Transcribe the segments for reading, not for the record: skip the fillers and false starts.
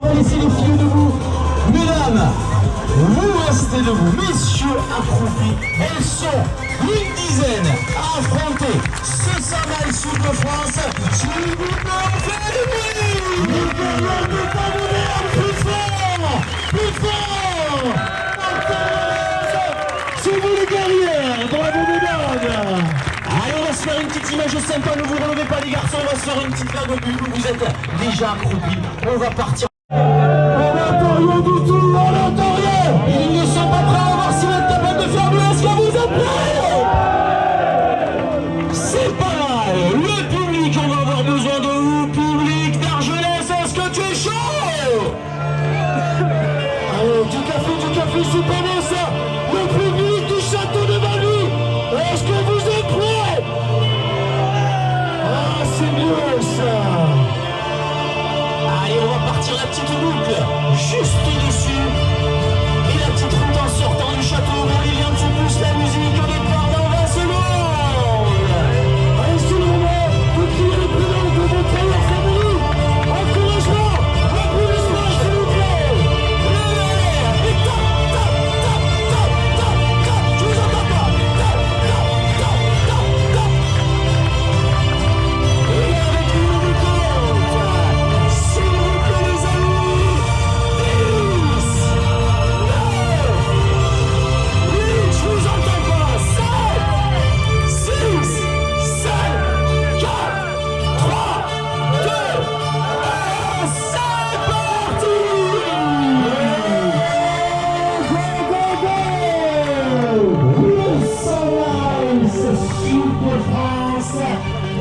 On va laisser les filles debout. Mesdames, vous restez debout. Messieurs accroupis, elles sont une dizaine à affronter ce Saint-Mal Sud de France. S'il vous plaît, on fait du bruit. Nous gagnons de pas vous plus fort, plus fort. C'est vous les guerrières, bravo mesdames. Allez, on va se faire une petite image sympa, ne vous relevez pas les garçons, on va se faire une petite vague au but, vous êtes déjà accroupis, on va partir. On n'entend rien du tout, on n'entend rien. Ils ne sont pas prêts à voir si vous êtes capable de faire mieux, est-ce que vous êtes prêts? C'est pas mal, le public, on va avoir besoin de vous, public d'Argelès, est-ce que tu es chaud? Allez, du café, c'est pas bon ça. Le public du château de Valmy, est-ce que vous êtes prêts? Ah, c'est mieux ça. Allez, on va partir la petite boucle, juste dessus. Et la petite route en sortant du château, bon, les liens tu pousses la musique au départ dans 20 secondes. Allez, c'est le moment de crier les prénoms de vos premières favoris. Encouragement, applaudissements, s'il vous plaît. Et top, top, top, top, top, top. Je vous entends pas. Top, top, top, top, top. Et avec une minute compte. S'il vous plaît, les amis. 10, 9, 8, je vous entends pas. 7, 6, 5, 4, 3, 2, 1, c'est parti. Le Saint-Mal, Sud de France.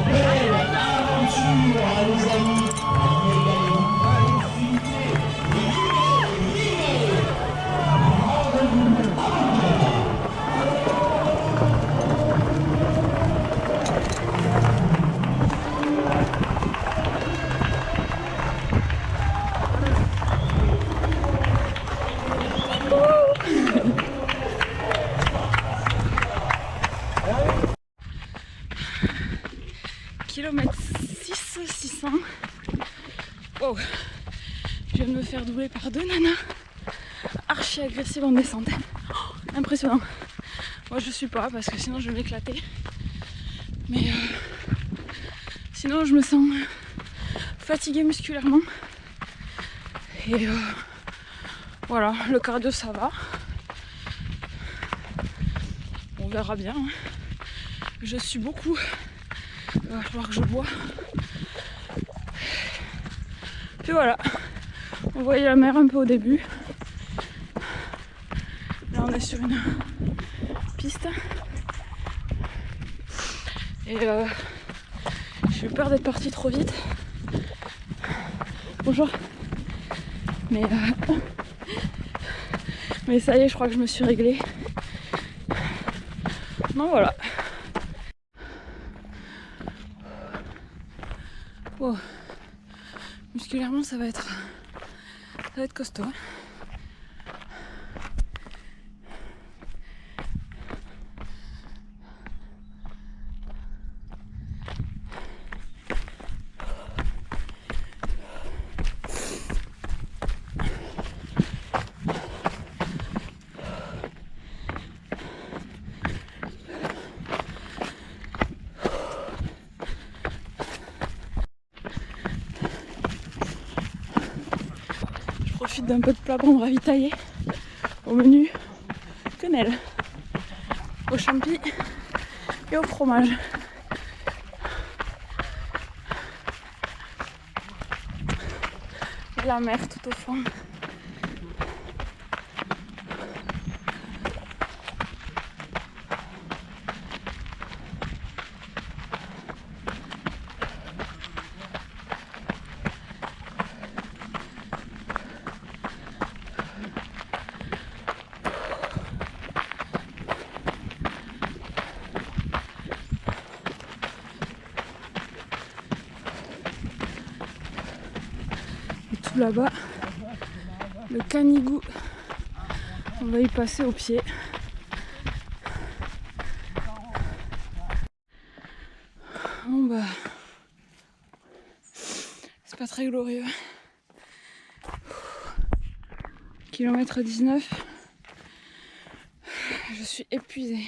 Belle aventure, les amis. Kilomètre 6, 600. Wow. Je viens de me faire doubler par deux nanas archi agressives en descente. Oh, impressionnant. Moi je suis pas parce que sinon je vais m'éclater. Mais sinon je me sens fatiguée musculairement. Et voilà, le cardio ça va. On verra bien. Je suis beaucoup. Il va falloir que je bois. Puis voilà, on voyait la mer un peu au début. Là on est sur une piste. Et j'ai eu peur d'être partie trop vite. Bonjour. Mais ça y est, je crois que je me suis réglée. Non, voilà. Wow. Musculairement ça va être costaud. Profite d'un peu de plat pour me ravitailler. Au menu, quenelle, au champi et au fromage. Et la mer tout au fond. Là-bas, le Canigou, on va y passer au pied. Bon bah, c'est pas très glorieux. Kilomètre 19. Je suis épuisée.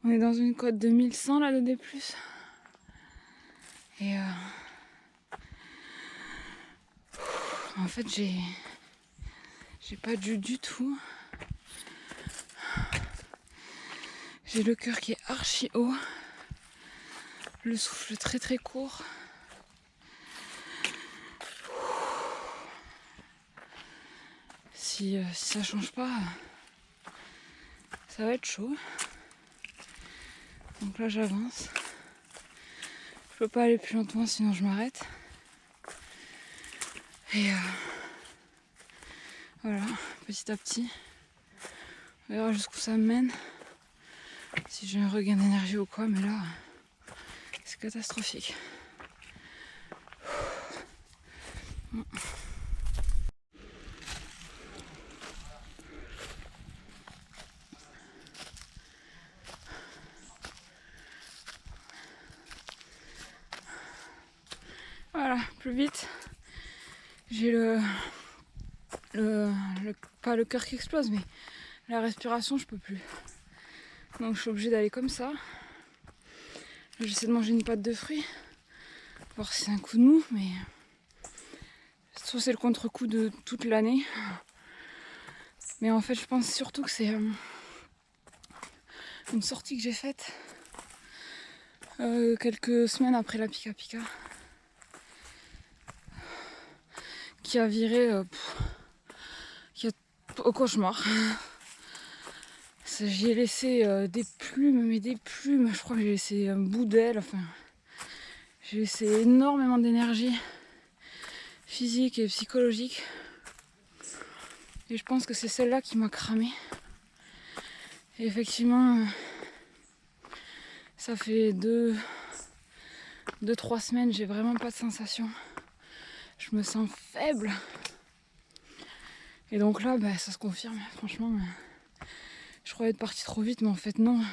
On est dans une côte de 1100 là, de D+. Et en fait j'ai pas de jus du tout. J'ai le cœur qui est archi haut, le souffle très très court. Si ça change pas, ça va être chaud. Donc là j'avance. Je peux pas aller plus lentement sinon je m'arrête. Et voilà, petit à petit, on verra jusqu'où ça me mène. Si j'ai un regain d'énergie ou quoi, mais là, c'est catastrophique. Voilà, plus vite. J'ai pas le cœur qui explose, mais la respiration, je peux plus. Donc je suis obligée d'aller comme ça. J'essaie de manger une pâte de fruits, voir si c'est un coup de mou, mais soit c'est le contre-coup de toute l'année. Mais en fait, je pense surtout que c'est une sortie que j'ai faite quelques semaines après la Pika Pika, qui a viré au cauchemar. J'y ai laissé des plumes, mais des plumes. Je crois que j'ai laissé un bout d'aile. Enfin, j'ai laissé énormément d'énergie physique et psychologique. Et je pense que c'est celle-là qui m'a cramé. Et effectivement, ça fait 2-3 semaines, j'ai vraiment pas de sensation. Je me sens faible. Et donc là, ça se confirme. Franchement, je croyais être partie trop vite, mais en fait non.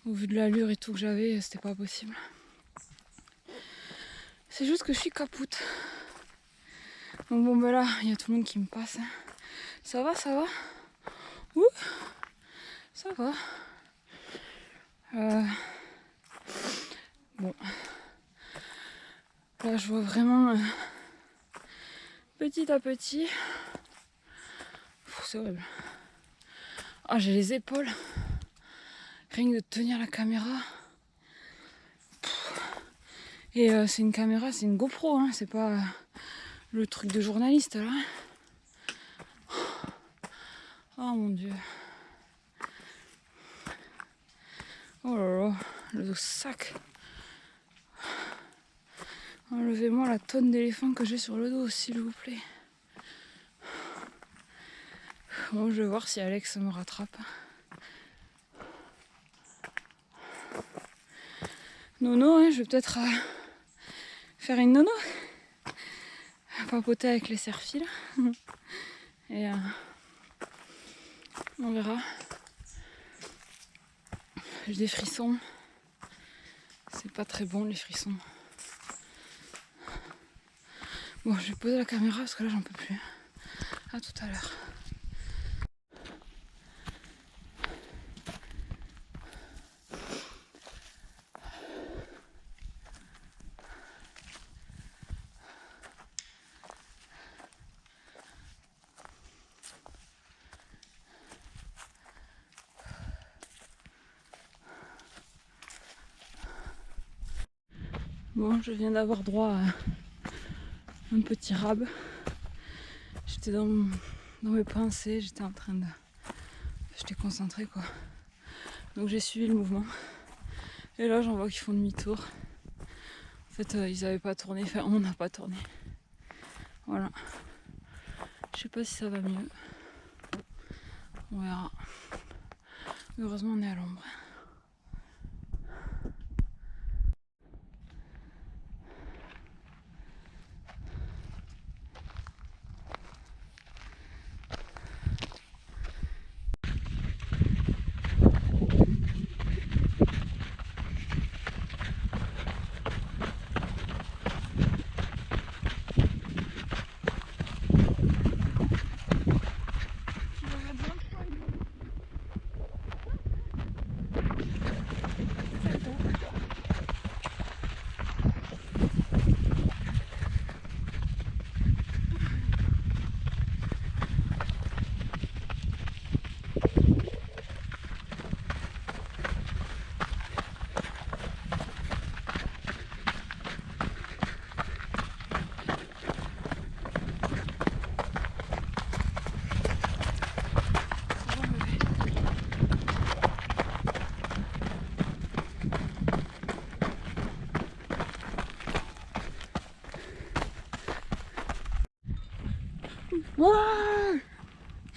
Au vu de l'allure et tout que j'avais, c'était pas possible. C'est juste que je suis capoute. Donc bon, là, il y a tout le monde qui me passe. Ça va, ça va? Ouh, ça va. Bon. Là, je vois vraiment petit à petit. C'est horrible. Ah, j'ai les épaules. Rien que de tenir la caméra. Et c'est une caméra, c'est une GoPro, hein, c'est pas le truc de journaliste là. Oh mon dieu. Oh là là, le sac. Enlevez-moi la tonne d'éléphants que j'ai sur le dos, s'il vous plaît. Bon, je vais voir si Alex me rattrape. Nono, hein, je vais peut-être faire une nono. Papoter avec les cerfs-files. Et on verra. J'ai des frissons. C'est pas très bon les frissons. Bon, je vais poser la caméra parce que là j'en peux plus. À tout à l'heure. Bon, je viens d'avoir droit à un petit rab. J'étais dans mes pensées, j'étais concentrée quoi. Donc j'ai suivi le mouvement. Et là j'en vois qu'ils font demi-tour. En fait ils avaient pas tourné, enfin on n'a pas tourné. Voilà. Je sais pas si ça va mieux. On verra. Heureusement on est à l'ombre.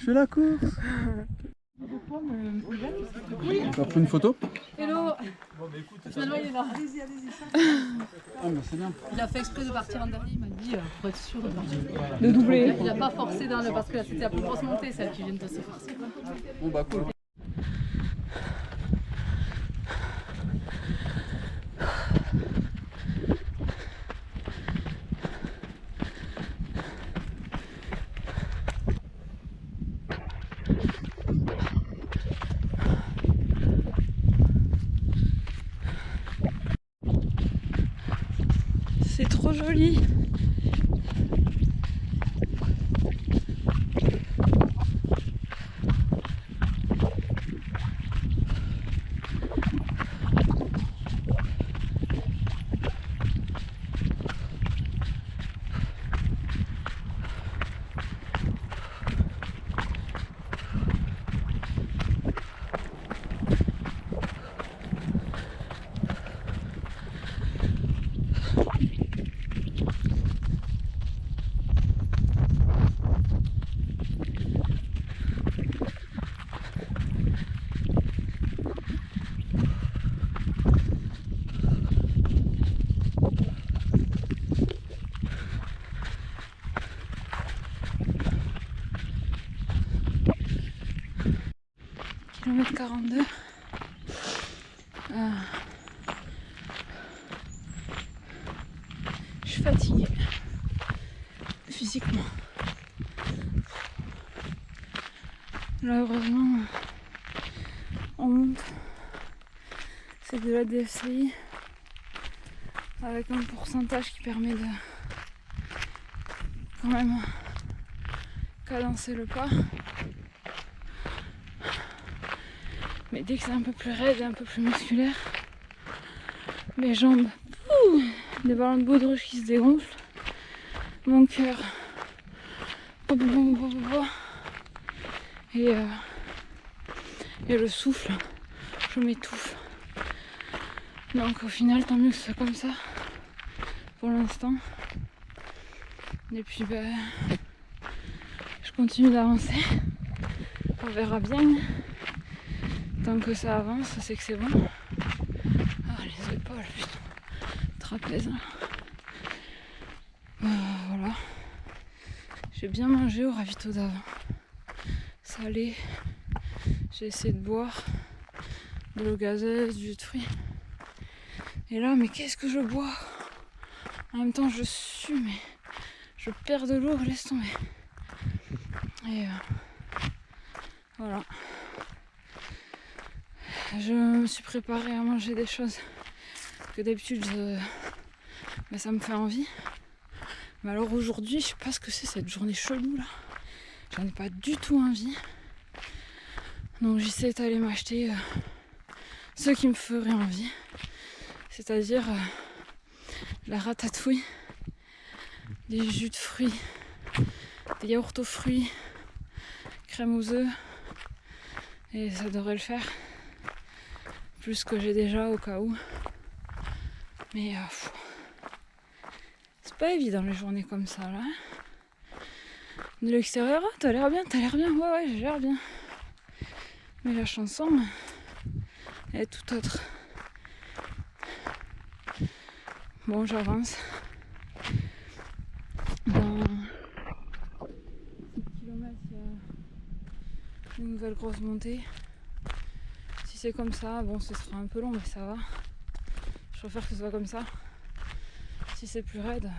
fais la course. Tu vas prendre une photo? Hello. Finalement il est là. Allez-y. Ah mais c'est bien. Il a fait exprès de partir en dernier, il m'a dit pour être sûr De doubler. Il a pas forcé dans le... parce que c'était la plus grosse montée, celle qui vient de se forcer. Bon bah cool. C'est trop joli. Kilomètre 42. Je suis fatiguée physiquement. Là heureusement on monte. C'est de la DFCI avec un pourcentage qui permet de quand même cadencer le pas. Mais dès que c'est un peu plus raide et un peu plus musculaire, mes jambes, des ballons de baudruche qui se dégonflent, mon cœur, et le souffle, je m'étouffe. Donc au final, tant mieux que ce soit comme ça pour l'instant. Et puis je continue d'avancer, on verra bien. Tant que ça avance, c'est que c'est bon. Ah, les épaules, putain. Trapèze. Voilà. J'ai bien mangé au ravito d'avant. Salé. J'ai essayé de boire de l'eau gazeuse, du jus de fruits. Et là, mais qu'est-ce que je bois? En même temps, je sue, mais je perds de l'eau, laisse tomber. Et voilà. Je me suis préparée à manger des choses que d'habitude ça me fait envie. Mais alors aujourd'hui, je sais pas ce que c'est cette journée chelou là. J'en ai pas du tout envie. Donc j'essaie d'aller m'acheter ce qui me ferait envie. C'est-à-dire la ratatouille, des jus de fruits, des yaourts aux fruits, crème aux œufs. Et ça devrait le faire. Plus que j'ai déjà au cas où. Mais c'est pas évident les journées comme ça là. De l'extérieur, t'as l'air bien, ouais j'ai l'air bien. Mais la chanson elle est tout autre. Bon, j'avance. Dans 6 km, il y a une nouvelle grosse montée. Si c'est comme ça, bon, ce sera un peu long, mais ça va. Je préfère que ce soit comme ça. Si c'est plus raide,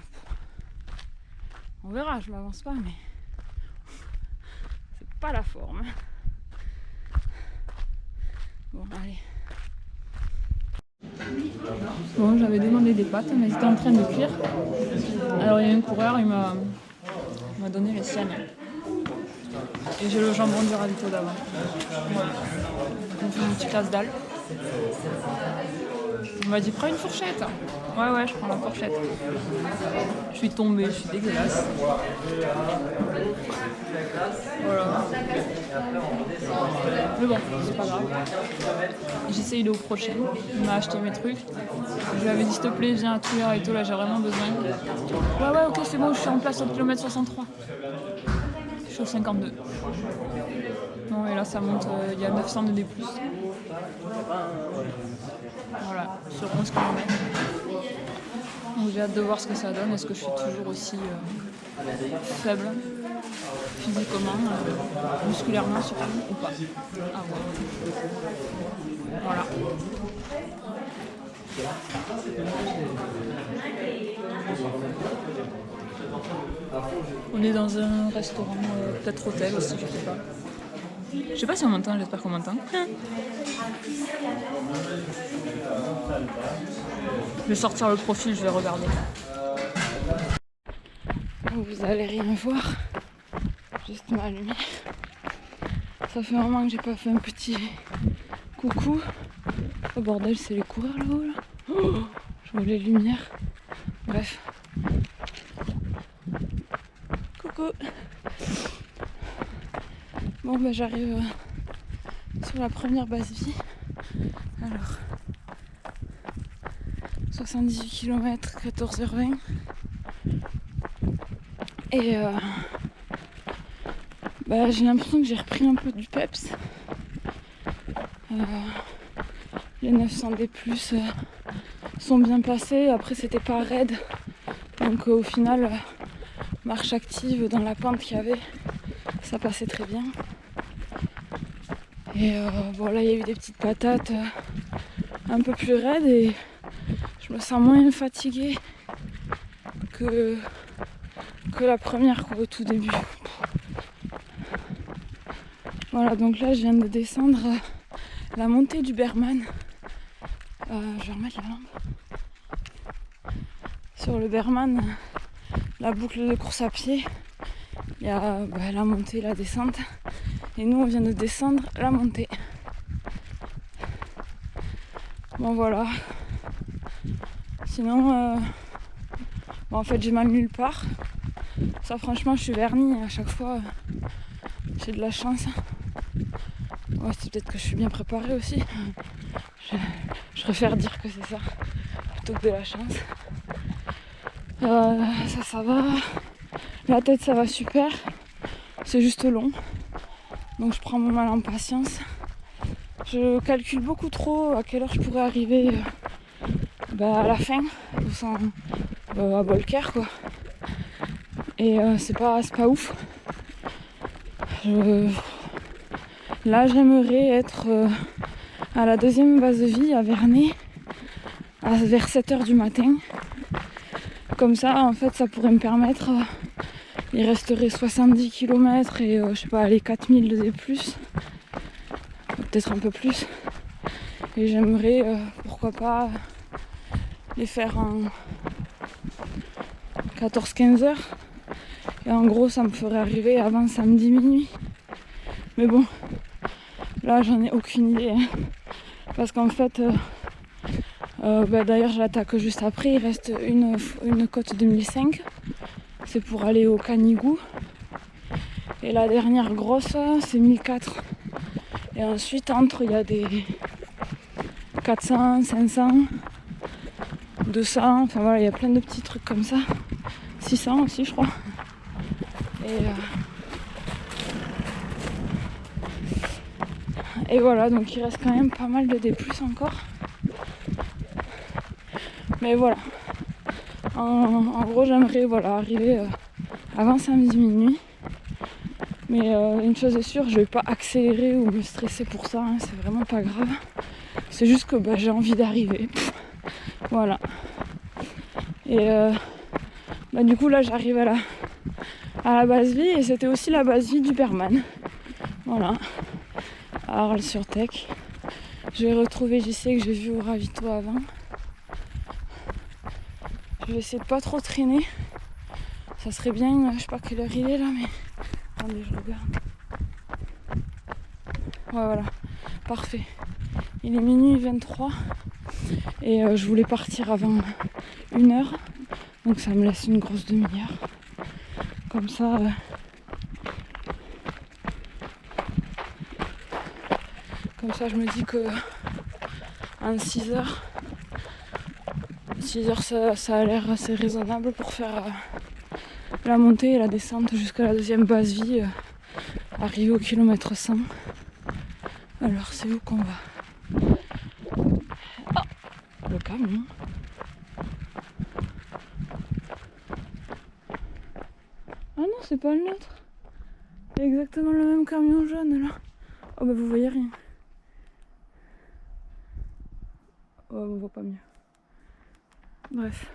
on verra, je m'avance pas, mais c'est pas la forme. Bon, allez. Bon, j'avais demandé des pâtes, mais c'était en train de cuire. Alors il y a un coureur, il m'a donné les siennes. Et j'ai le jambon du ravito d'avant. Donc une petite tasse dalle. Il m'a dit prends une fourchette. Ouais, je prends la fourchette. Je suis tombée, je suis dégueulasse. Voilà. Mais bon, c'est pas grave. J'essaye de au prochain. Il m'a acheté mes trucs. Je lui avais dit s'il te plaît, viens à Touillard et tout, là j'ai vraiment besoin. Ouais, ok, c'est bon, je suis en place au kilomètre 63. Je suis au 52. là ça monte, il y a 900 de D+. Voilà, sur 11 km. Donc j'ai hâte de voir ce que ça donne. Est-ce que je suis toujours aussi faible physiquement, musculairement surtout, ou pas. À voir. Voilà. On est dans un restaurant, peut-être hôtel aussi, je sais pas. Je sais pas si on m'entend, j'espère qu'on m'entend. Je vais sortir le profil, je vais regarder. Vous allez rien voir, juste ma lumière. Ça fait un moment que j'ai pas fait un petit coucou. Oh bordel, c'est les coureurs là-haut là. Oh, je vois les lumières. Bref. Coucou. Bon bah j'arrive sur la première base vie. Alors 78 km, 14h20. Et bah, j'ai l'impression que j'ai repris un peu du peps. Les 900 D+, sont bien passés. Après c'était pas raide. Donc au final, marche active dans la pente qu'il y avait, ça passait très bien. Et bon là il y a eu des petites patates un peu plus raides et je me sens moins fatiguée que la première quoi, au tout début. Voilà, donc là je viens de descendre la montée du Berman. Je vais remettre la lampe. Sur le Berman, la boucle de course à pied, il y a la montée, la descente. Et nous on vient de descendre la montée. Bon voilà. Sinon, en fait j'ai mal nulle part. Ça franchement je suis vernie à chaque fois. J'ai de la chance. Ouais, c'est peut-être que je suis bien préparée aussi. Je préfère dire que c'est ça plutôt que de la chance. Ça va. La tête ça va super. C'est juste long. Donc je prends mon mal en patience. Je calcule beaucoup trop à quelle heure je pourrais arriver à la fin. À Bolker quoi. Et c'est pas ouf. Là j'aimerais être à la deuxième base de vie à Vernet vers 7h du matin. Comme ça en fait ça pourrait me permettre, il resterait 70 km et je sais pas les 4000 de D+, peut-être un peu plus. Et j'aimerais pourquoi pas les faire en 14-15 heures. Et en gros ça me ferait arriver avant samedi minuit. Mais bon, là j'en ai aucune idée. Hein. Parce qu'en fait, d'ailleurs je l'attaque juste après. Il reste une côte de 1005. C'est pour aller au Canigou. Et la dernière grosse, c'est 1004. Et ensuite, entre, il y a des 400, 500, 200. Enfin voilà, il y a plein de petits trucs comme ça. 600 aussi, je crois. Et voilà, donc il reste quand même pas mal de D+ encore. Mais voilà. En gros, j'aimerais arriver avant samedi minuit. Mais une chose est sûre, je vais pas accélérer ou me stresser pour ça. Hein, c'est vraiment pas grave. C'est juste que j'ai envie d'arriver. Voilà. Et du coup, là, j'arrive à la base vie. Et c'était aussi la base vie du Berman. Voilà. À Arles-sur-Tech. Je vais retrouver JC que j'ai vu au ravito avant. Je vais essayer de pas trop traîner. Ça serait bien, je sais pas quelle heure il est là, mais attendez, je regarde. Ouais, voilà, parfait. Il est minuit 23 et je voulais partir avant 1h, donc ça me laisse une grosse demi-heure. Comme ça, je me dis que en 6 heures, ça a l'air assez raisonnable pour faire la montée et la descente jusqu'à la deuxième base vie, arriver au kilomètre 100. Alors c'est où qu'on va? Ah, le camion. Ah non, c'est pas le nôtre. C'est exactement le même camion jaune là. Oh bah vous voyez rien. Oh, on voit pas mieux. Bref.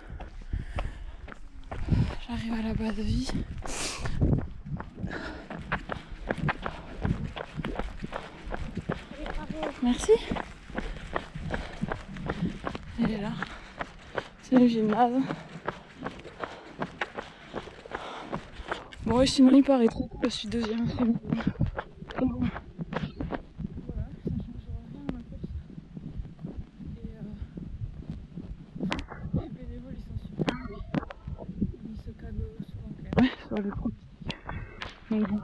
J'arrive à la base de vie. Merci. Elle est là. C'est le gymnase. Bon, et sinon il paraît trop cool. Je suis deuxième. C'est bon. Voilà, ça changera rien à ma course. Et les bénévoles ils sont super. Ils se cadeau souvent quand même. Ouais, sur le coup. Mais bon.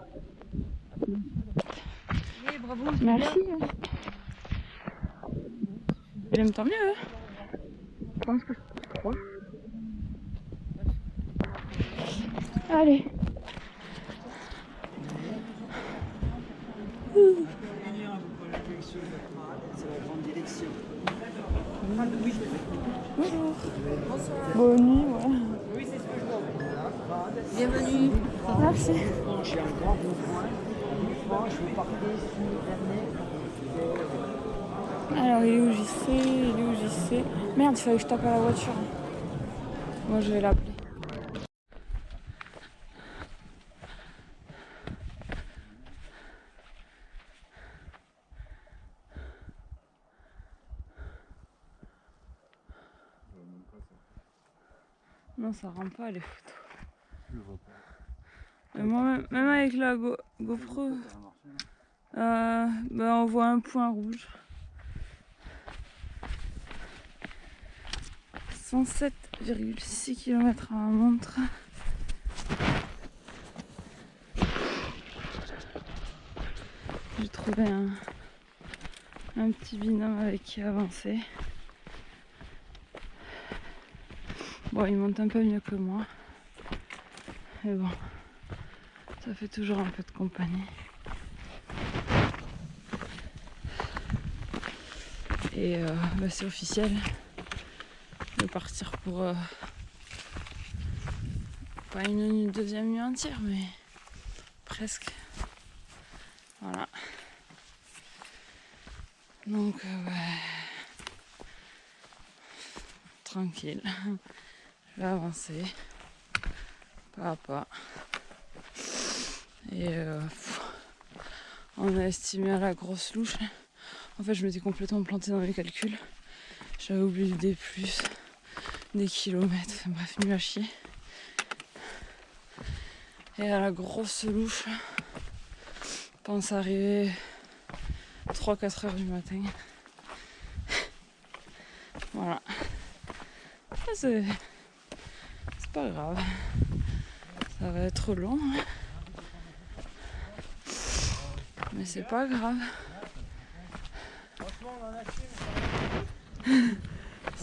Oui, bravo. Merci. Il aime tant mieux. Hein. Je pense que je crois. Allez. C'est la grande direction. Bonjour. Bonne nuit, voilà. Bienvenue. Merci. J'ai un grand besoin. Je vais partir sur Vernet. Alors il est où JC? Il est où JC? Merde, il fallait que je tape à la voiture. Moi je vais l'appeler. Non, ça rend pas les photos. Mais moi, même avec la GoPro, on voit un point rouge. 107,6 km à la montre. J'ai trouvé un petit binôme avec qui avancer. Bon, il monte un peu mieux que moi. Mais bon, ça fait toujours un peu de compagnie. Et c'est officiel. Je vais partir pour pas une deuxième nuit entière, mais presque. Voilà. Donc tranquille. Je vais avancer pas à pas. Et on a estimé à la grosse louche. En fait, je m'étais complètement plantée dans mes calculs. J'avais oublié des plus, des kilomètres, enfin, bref, nul à chier. Et à la grosse louche, je pense arriver 3-4 heures du matin. Voilà. C'est pas grave. Ça va être long. Mais c'est pas grave.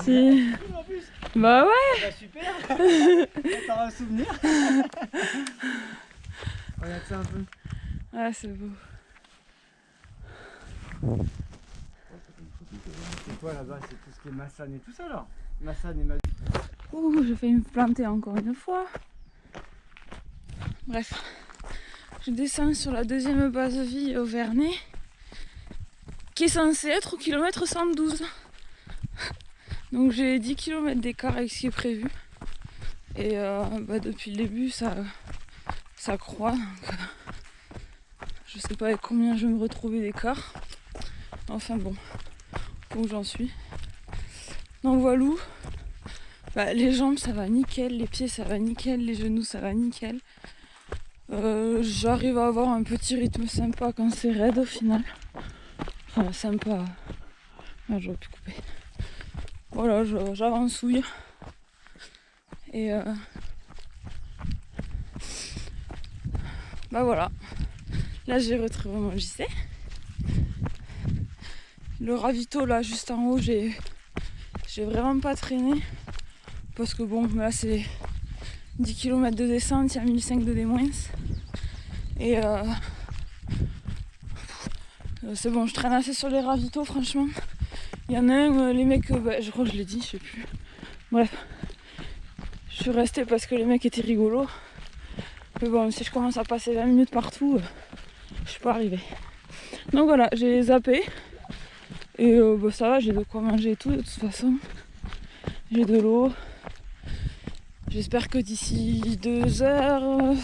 Si. Bah ouais. Bah super. T'auras un souvenir. Regarde ça un peu. Ah c'est beau. C'est quoi là-bas? C'est tout ce qui est Massane et tout ça là? Massane et Massane. Ouh, j'ai failli me planter encore une fois. Bref. Je descends sur la deuxième base de vie au Vernet, qui est censée être au kilomètre 112. Donc j'ai 10 km d'écart avec ce qui est prévu. Et depuis le début ça croît. Donc, je sais pas avec combien je vais me retrouver d'écart. Enfin bon, où j'en suis. Donc voilà. Les jambes ça va nickel, les pieds ça va nickel, les genoux ça va nickel. J'arrive à avoir un petit rythme sympa quand c'est raide au final. Enfin sympa. Ah, j'aurais pu couper. Voilà, j'avancouille. Et voilà. Là j'ai retrouvé mon JC. Le ravito là juste en haut, j'ai vraiment pas traîné. Parce que bon, là c'est 10 km de descente, il y a 1500 de D-. Et C'est bon, je traîne assez sur les ravitaux, franchement. Il y en a un, les mecs, je crois que je l'ai dit, je sais plus. Bref, je suis restée parce que les mecs étaient rigolos. Mais bon, si je commence à passer 20 minutes partout, je suis pas arrivée. Donc voilà, j'ai zappé. Et ça va, j'ai de quoi manger et tout de toute façon. J'ai de l'eau. J'espère que d'ici 2 heures...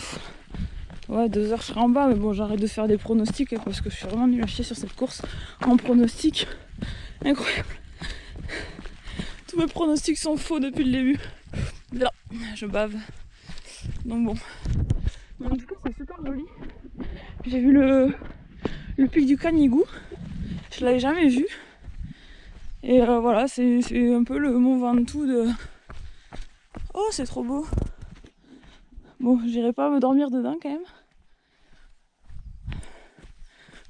Ouais, 2 heures je serai en bas, mais bon, j'arrête de faire des pronostics parce que je suis vraiment nulle à chier sur cette course en pronostic. Incroyable. Tous mes pronostics sont faux depuis le début. Là, je bave. Donc bon. Mais en tout cas, c'est super joli. J'ai vu le pic du Canigou. Je l'avais jamais vu. Et voilà, c'est un peu le Mont Ventoux de... Oh, c'est trop beau. Bon, j'irai pas me dormir dedans quand même.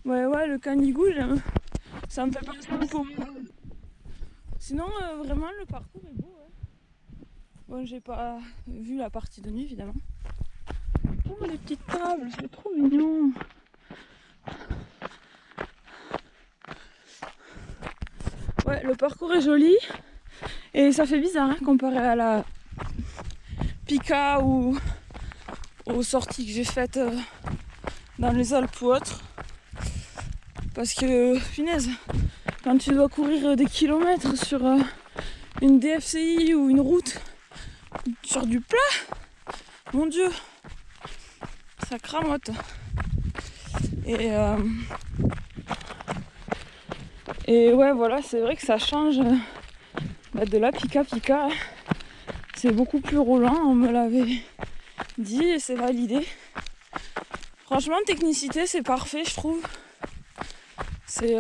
Ouais, le Canigou, ça me fait penser un peu. Sinon, vraiment, le parcours est beau. Ouais. Bon, j'ai pas vu la partie de nuit, évidemment. Oh, les petites tables, c'est trop mignon. Ouais, le parcours est joli. Et ça fait bizarre, hein, comparé à la Pika ou aux sorties que j'ai faites dans les Alpes ou autres. Parce que, punaise, quand tu dois courir des kilomètres sur une DFCI ou une route sur du plat, mon Dieu, ça cramote. Et ouais, voilà, c'est vrai que ça change de la Pika. C'est beaucoup plus roulant, on me l'avait dit et c'est validé. Franchement, technicité, c'est parfait, je trouve. C'est...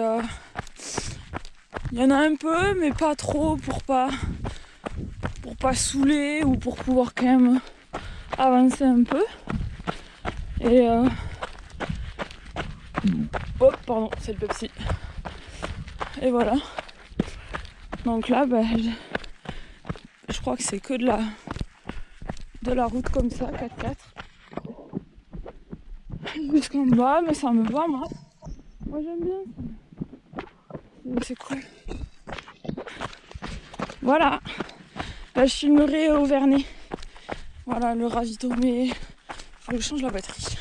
Il y en a un peu, mais pas trop pour pas saouler ou pour pouvoir quand même avancer un peu. Et... Hop, pardon, c'est le Pepsi. Et voilà. Donc là, je crois que c'est que de la route comme ça, 4x4. Jusqu'en bas, mais ça me va, moi. Moi, j'aime bien. C'est cool. Voilà. Là, je filmerai au Vernet. Voilà, le ravito, mais faut que je change la batterie.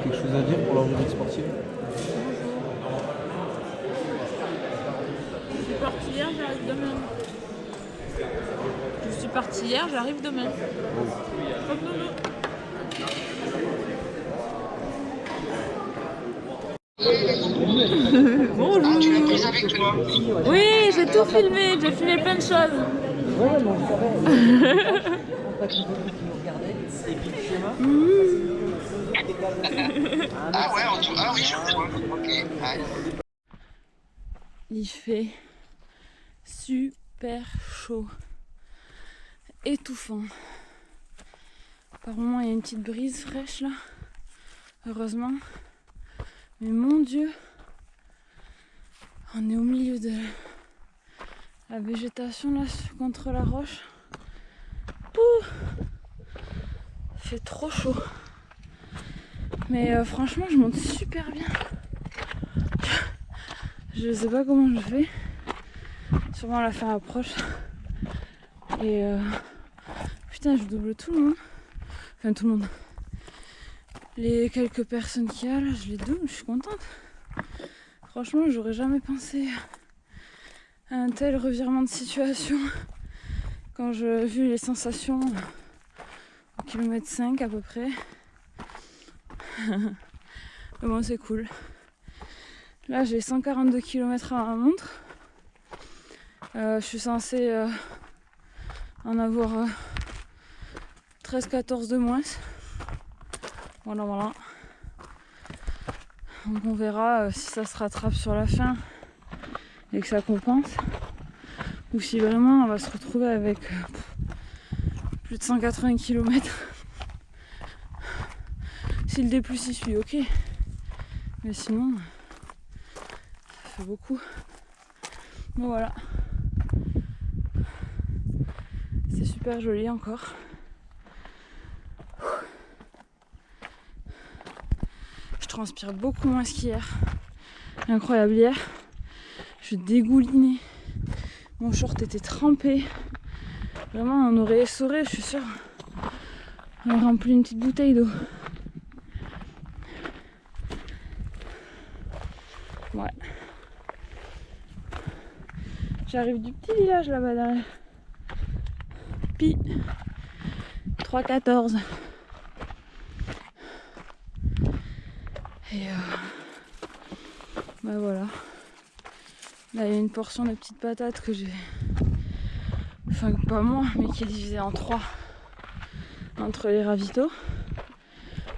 Quelque chose à dire pour la rubrique sportive? Je suis partie hier, j'arrive demain. Je suis partie hier, j'arrive demain. Hop, non. Bonjour. Tu l'as prise avec toi? Oui, j'ai tout filmé, j'ai filmé plein de choses. Ah ouais, ah oui, je vois. Ok. Ouais. Il fait super chaud, étouffant. Par moments, il y a une petite brise fraîche là, heureusement. Mais mon Dieu, on est au milieu de la végétation là, contre la roche. Pouh, il fait trop chaud. Mais franchement, je monte super bien. Je sais pas comment je fais. Sûrement la fin approche. Et putain, je double tout le monde. Enfin, tout le monde. Les quelques personnes qu'il y a là, je les double, je suis contente. Franchement, j'aurais jamais pensé à un tel revirement de situation quand j'ai vu les sensations au kilomètre 5 à peu près. Mais bon, c'est cool. Là, j'ai 142 km à ma montre. Je suis censée en avoir 13-14 de moins. Voilà, voilà. Donc on verra si ça se rattrape sur la fin et que ça compense. Ou si vraiment on va se retrouver avec plus de 180 km. Si le D+ y suit, ok. Mais sinon, ça fait beaucoup. Bon voilà. C'est super joli encore. Je transpire beaucoup moins qu'hier. Incroyable, hier, je dégoulinais. Mon short était trempé. Vraiment, on aurait essoré, je suis sûre. On aurait rempli une petite bouteille d'eau. Ouais. J'arrive du petit village là-bas derrière. Pi 3,14. Et bah voilà. Là il y a une portion de petites patates que j'ai. Enfin pas moi, mais qui est divisée en 3 entre les ravitaux.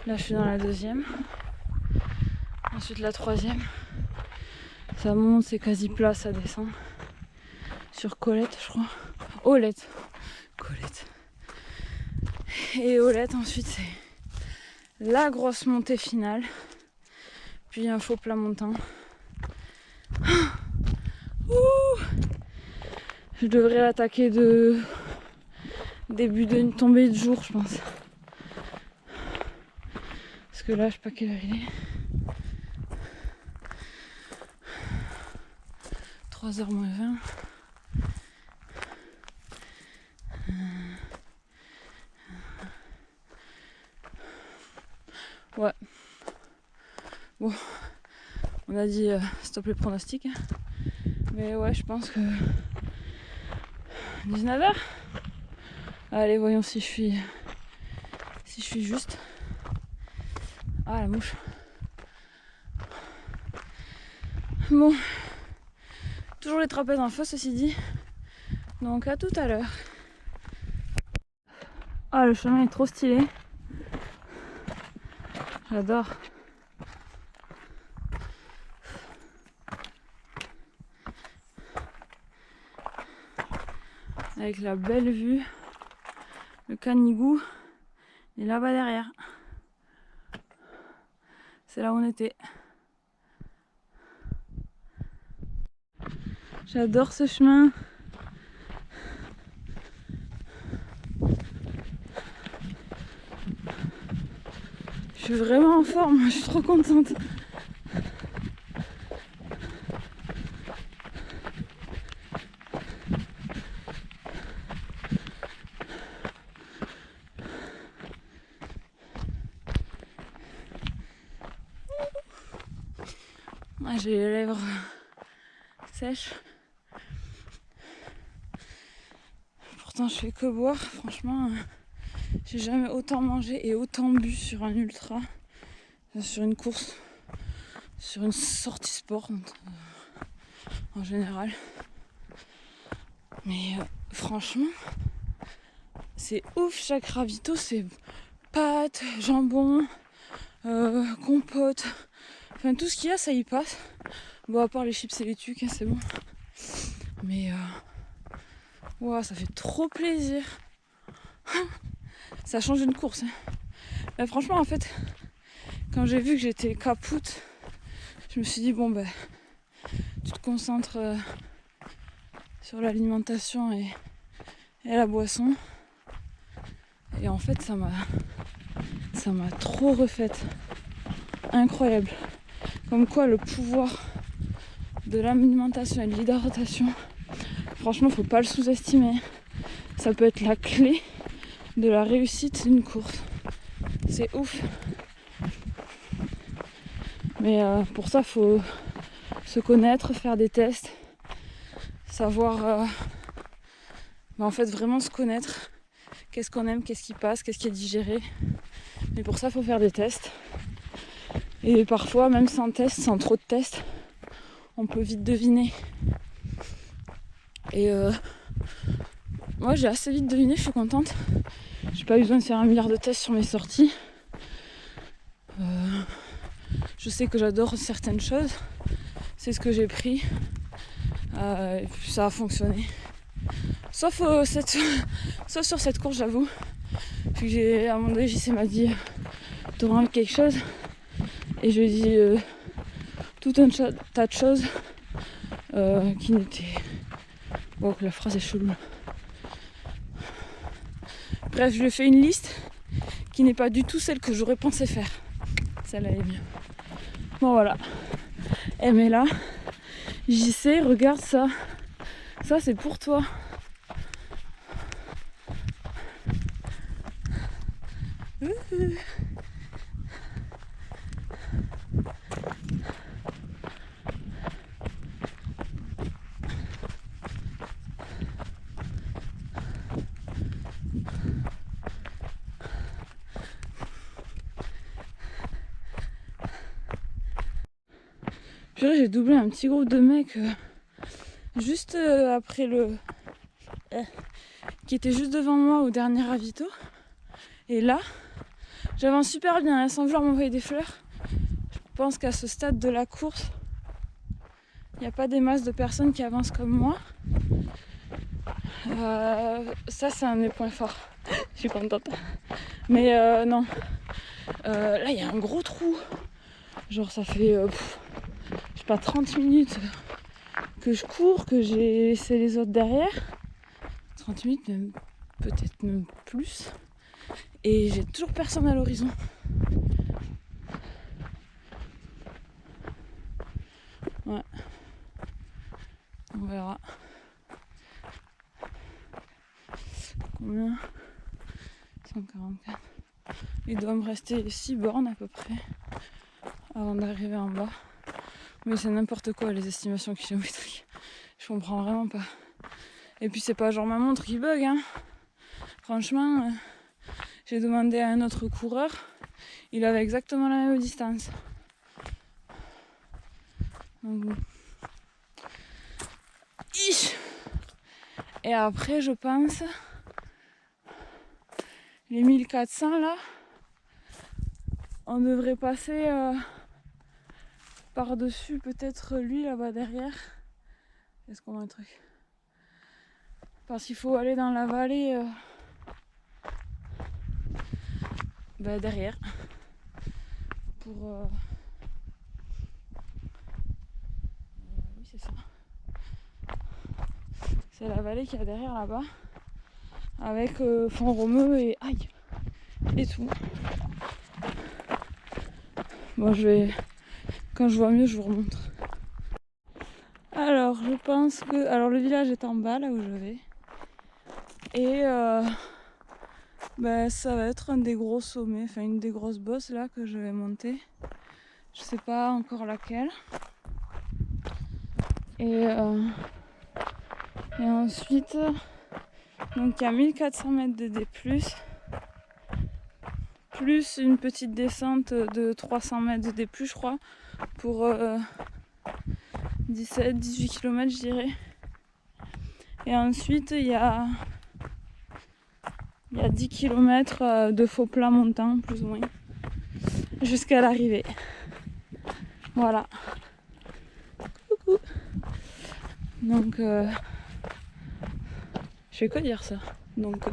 Là je suis dans la 2e. Ensuite la 3e. Ça monte, c'est quasi plat, ça descend. Sur Colette je crois. Olette. Colette. Et Olette ensuite c'est la grosse montée finale. Puis un faux plat montant. Ouh, je devrais l'attaquer de début d'une tombée de jour, je pense. Parce que là, je sais pas quelle heure il est. 3h moins 20. Ouais. Bon, on a dit stop les pronostics. Mais ouais, je pense que 19h. Allez, voyons si je suis juste. Ah, la mouche. Bon, toujours les trapèzes en feu, ceci dit. Donc à tout à l'heure. Ah, le chemin est trop stylé. J'adore. Avec la belle vue, le Canigou et là-bas derrière. C'est là où on était. J'adore ce chemin. Je suis vraiment en forme, je suis trop contente. J'ai les lèvres sèches. Pourtant je fais que boire. Franchement, j'ai jamais autant mangé et autant bu sur un ultra, sur une course, sur une sortie sport en général. Mais franchement, c'est ouf. Chaque ravito, c'est pâtes, jambon, compote. Enfin, tout ce qu'il y a, ça y passe. Bon, à part les chips et les tucs, hein, c'est bon. Mais, wow, ça fait trop plaisir. Ça change une course. Hein. Mais franchement, en fait, quand j'ai vu que j'étais capoute, je me suis dit, bon, ben, tu te concentres sur l'alimentation et la boisson. Et en fait, ça m'a trop refaite. Incroyable. Comme quoi le pouvoir de l'alimentation et de l'hydratation, franchement, faut pas le sous-estimer. Ça peut être la clé de la réussite d'une course. C'est ouf. Mais pour ça, faut se connaître, faire des tests, savoir, en fait, vraiment se connaître. Qu'est-ce qu'on aime, qu'est-ce qui passe, qu'est-ce qui est digéré. Mais pour ça, faut faire des tests. Et parfois, même sans test, sans trop de tests, on peut vite deviner. Et moi, j'ai assez vite deviné, je suis contente. J'ai pas eu besoin de faire 1 milliard de tests sur mes sorties. je sais que j'adore certaines choses. C'est ce que j'ai pris. Et puis ça a fonctionné. Sauf sur cette course, j'avoue. Puis à un moment donné, JC m'a dit t'auras envie de quelque chose. Et je lui ai dit tout un tas de choses qui n'étaient... Bon, la phrase est chelou. Bref, je lui ai fait une liste qui n'est pas du tout celle que j'aurais pensé faire. Celle-là est mieux. Bon, voilà. Eh mais là, JC, regarde ça. Ça, c'est pour toi. Purée, j'ai doublé un petit groupe de mecs juste après qui était juste devant moi au dernier ravito. Et là, j'avance super bien, hein, sans vouloir m'envoyer des fleurs. Je pense qu'à ce stade de la course, il n'y a pas des masses de personnes qui avancent comme moi. Ça, c'est un des points forts. Je suis contente. Mais non. Là, il y a un gros trou. Genre, ça fait, je sais pas, 30 minutes que je cours, que j'ai laissé les autres derrière. 30 minutes, même, peut-être même plus. Et j'ai toujours personne à l'horizon. Ouais. On verra. Combien? 144. Il doit me rester 6 bornes à peu près avant d'arriver en bas. Mais c'est n'importe quoi les estimations kilométriques. Je comprends vraiment pas. Et puis c'est pas genre ma montre qui bug, hein. Franchement, j'ai demandé à un autre coureur, il avait exactement la même distance. Donc... Et après, je pense, les 1400 là, on devrait passer par-dessus peut-être lui là-bas derrière. Est-ce qu'on a un truc? Parce qu'il faut aller dans la vallée derrière pour oui, c'est ça. C'est la vallée qu'il y a derrière là-bas avec Font-Romeu et aïe et tout. Bon, quand je vois mieux, je vous remontre. Alors, je pense que... Alors, le village est en bas, là où je vais. Et ça va être un des gros sommets, enfin une des grosses bosses là que je vais monter. Je sais pas encore laquelle. Et ensuite, donc il y a 1400 mètres de D+, plus une petite descente de 300 mètres de D+, je crois, pour 17-18 km, je dirais. Et ensuite, il y a 10 km de faux plat montant, plus ou moins, jusqu'à l'arrivée. Voilà. Coucou. Donc, je fais quoi dire ça? Donc,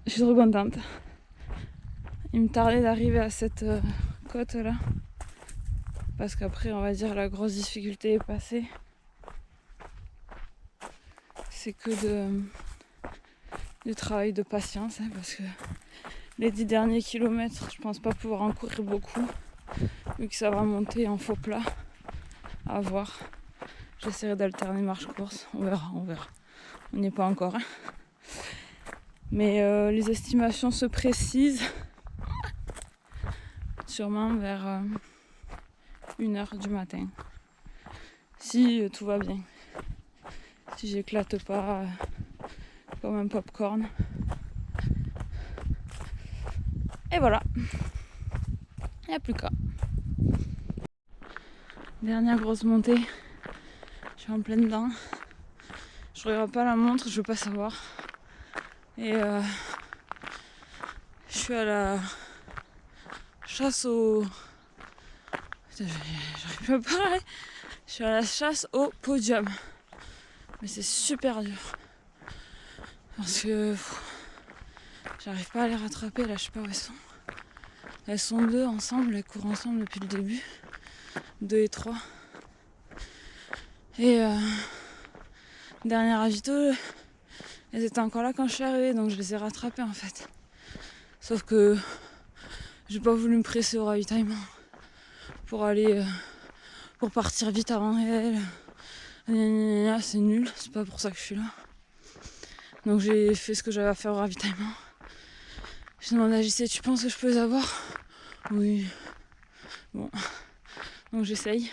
je suis trop contente. Il me tardait d'arriver à cette côte là. Parce qu'après, on va dire, la grosse difficulté est passée. C'est que du travail de patience, hein, parce que les 10 derniers kilomètres, je pense pas pouvoir en courir beaucoup, vu que ça va monter en faux plat. À voir. J'essaierai d'alterner marche-course. On verra. On n'y est pas encore. Hein. Mais les estimations se précisent. Sûrement vers 1h du matin. Si tout va bien. Si j'éclate pas comme un popcorn. Et voilà. Il n'y a plus qu'à. Dernière grosse montée. Je suis en pleine dedans. Je regarde pas la montre, je veux pas savoir. Et je suis à la chasse aux Putain, j'arrive plus à parler. Je suis à la chasse au podium. Mais c'est super dur. Parce que j'arrive pas à les rattraper, là je sais pas où elles sont. Elles sont 2 ensemble, elles courent ensemble depuis le début. 2 et 3. Et dernier ravito, elles étaient encore là quand je suis arrivée, donc je les ai rattrapées en fait. Sauf que j'ai pas voulu me presser au ravitaillement pour aller pour partir vite avant elles. C'est nul, c'est pas pour ça que je suis là. Donc j'ai fait ce que j'avais à faire au ravitaillement. J'ai demandé à JC, tu penses que je peux les avoir? Oui. Bon. Donc j'essaye.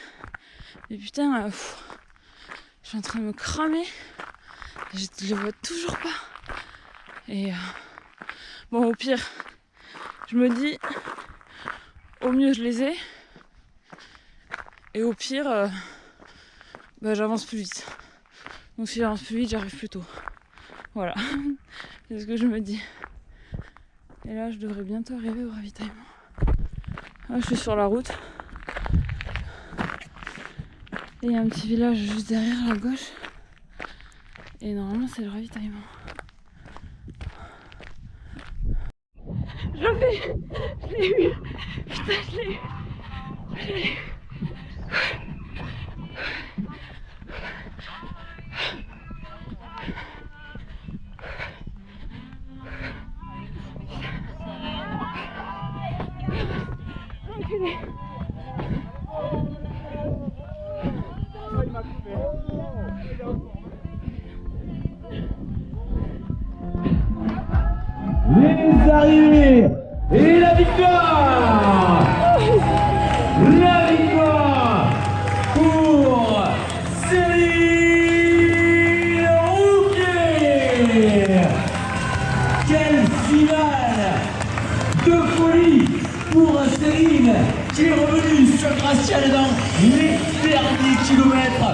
Mais putain, je suis en train de me cramer. Je les vois toujours pas. Et bon, au pire, je me dis, au mieux je les ai. Et au pire, j'avance plus vite. Donc si j'avance plus vite, j'arrive plus tôt. Voilà. C'est ce que je me dis. Et là, je devrais bientôt arriver au ravitaillement. Là, je suis sur la route. Et il y a un petit village juste derrière, à gauche. Et normalement, c'est le ravitaillement. Je le fais! Je l'ai eu! Putain, je l'ai eu! Je l'ai eu! Enculé! Les arrivées et la victoire! La victoire pour Céline Rouquet! Quelle finale de folie pour Céline qui est revenue sur Gracial dans les derniers kilomètres.